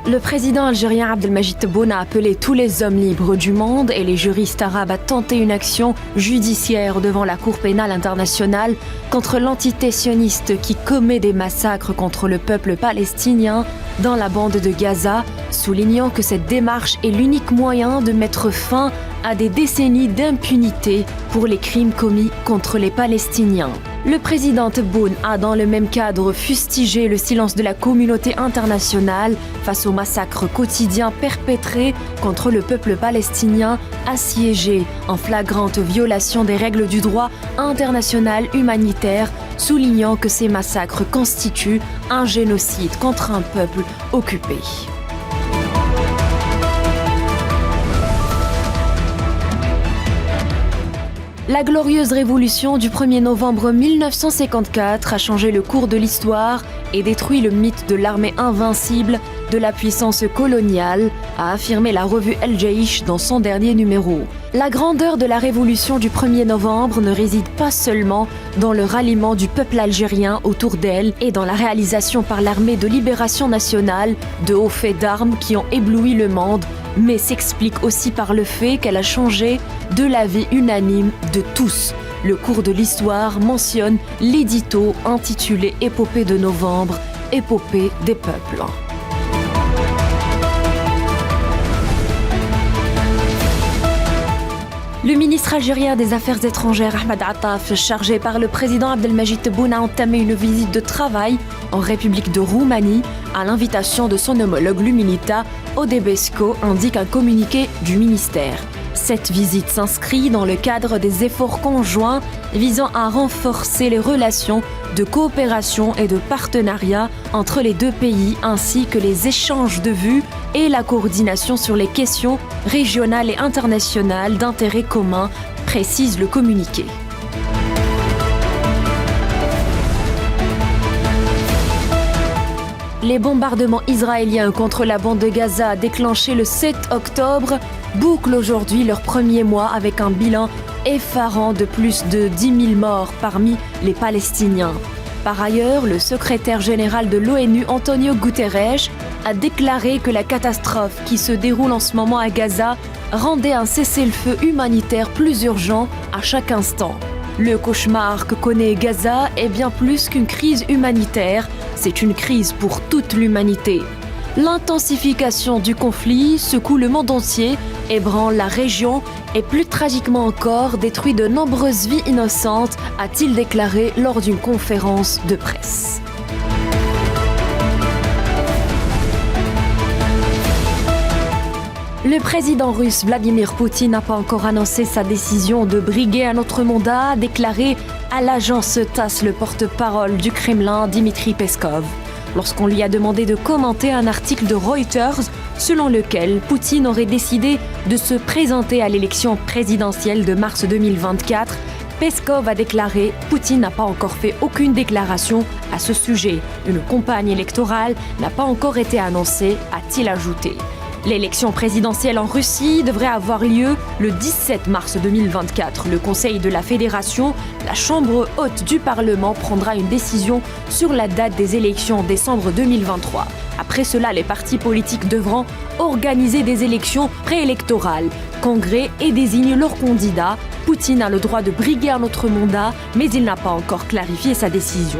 Le président algérien Abdelmajid Tebboune a appelé tous les hommes libres du monde et les juristes arabes à tenter une action judiciaire devant la Cour pénale internationale contre l'entité sioniste qui commet des massacres contre le peuple palestinien dans la bande de Gaza, soulignant que cette démarche est l'unique moyen de mettre fin à des décennies d'impunité pour les crimes commis contre les Palestiniens. Le président Tebboune a dans le même cadre fustigé le silence de la communauté internationale face aux massacres quotidiens perpétrés contre le peuple palestinien assiégé en flagrante violation des règles du droit international humanitaire, soulignant que ces massacres constituent un génocide contre un peuple occupé. La glorieuse révolution du 1er novembre 1954 a changé le cours de l'histoire et détruit le mythe de l'armée invincible de la puissance coloniale, a affirmé la revue El Jaish dans son dernier numéro. La grandeur de la révolution du 1er novembre ne réside pas seulement dans le ralliement du peuple algérien autour d'elle et dans la réalisation par l'armée de libération nationale de hauts faits d'armes qui ont ébloui le monde, mais s'explique aussi par le fait qu'elle a changé de la vie unanime de tous. Le cours de l'histoire mentionne l'édito intitulé Épopée de novembre, épopée des peuples. Le ministre algérien des Affaires étrangères Ahmed Attaf, chargé par le président Abdelmajid Tebboune, a entamé une visite de travail en République de Roumanie à l'invitation de son homologue Luminita Odebesco, indique un communiqué du ministère. Cette visite s'inscrit dans le cadre des efforts conjoints visant à renforcer les relations de coopération et de partenariat entre les deux pays, ainsi que les échanges de vues et la coordination sur les questions régionales et internationales d'intérêt commun, précise le communiqué. Les bombardements israéliens contre la bande de Gaza déclenchés le 7 octobre bouclent aujourd'hui leur premier mois avec un bilan effarant de plus de 10 000 morts parmi les Palestiniens. Par ailleurs, le secrétaire général de l'ONU, Antonio Guterres, a déclaré que la catastrophe qui se déroule en ce moment à Gaza rendait un cessez-le-feu humanitaire plus urgent à chaque instant. Le cauchemar que connaît Gaza est bien plus qu'une crise humanitaire, c'est une crise pour toute l'humanité. L'intensification du conflit secoue le monde entier, ébranle la région et plus tragiquement encore détruit de nombreuses vies innocentes, a-t-il déclaré lors d'une conférence de presse. Le président russe Vladimir Poutine n'a pas encore annoncé sa décision de briguer un autre mandat, a déclaré à l'agence TASS le porte-parole du Kremlin Dmitri Peskov, lorsqu'on lui a demandé de commenter un article de Reuters selon lequel Poutine aurait décidé de se présenter à l'élection présidentielle de mars 2024. Peskov a déclaré « Poutine n'a pas encore fait aucune déclaration à ce sujet. Une campagne électorale n'a pas encore été annoncée », a-t-il ajouté. L'élection présidentielle en Russie devrait avoir lieu le 17 mars 2024. Le Conseil de la Fédération, la Chambre haute du Parlement, prendra une décision sur la date des élections en décembre 2023. Après cela, les partis politiques devront organiser des élections préélectorales, congrès et désignent leurs candidats. Poutine a le droit de briguer un autre mandat, mais il n'a pas encore clarifié sa décision.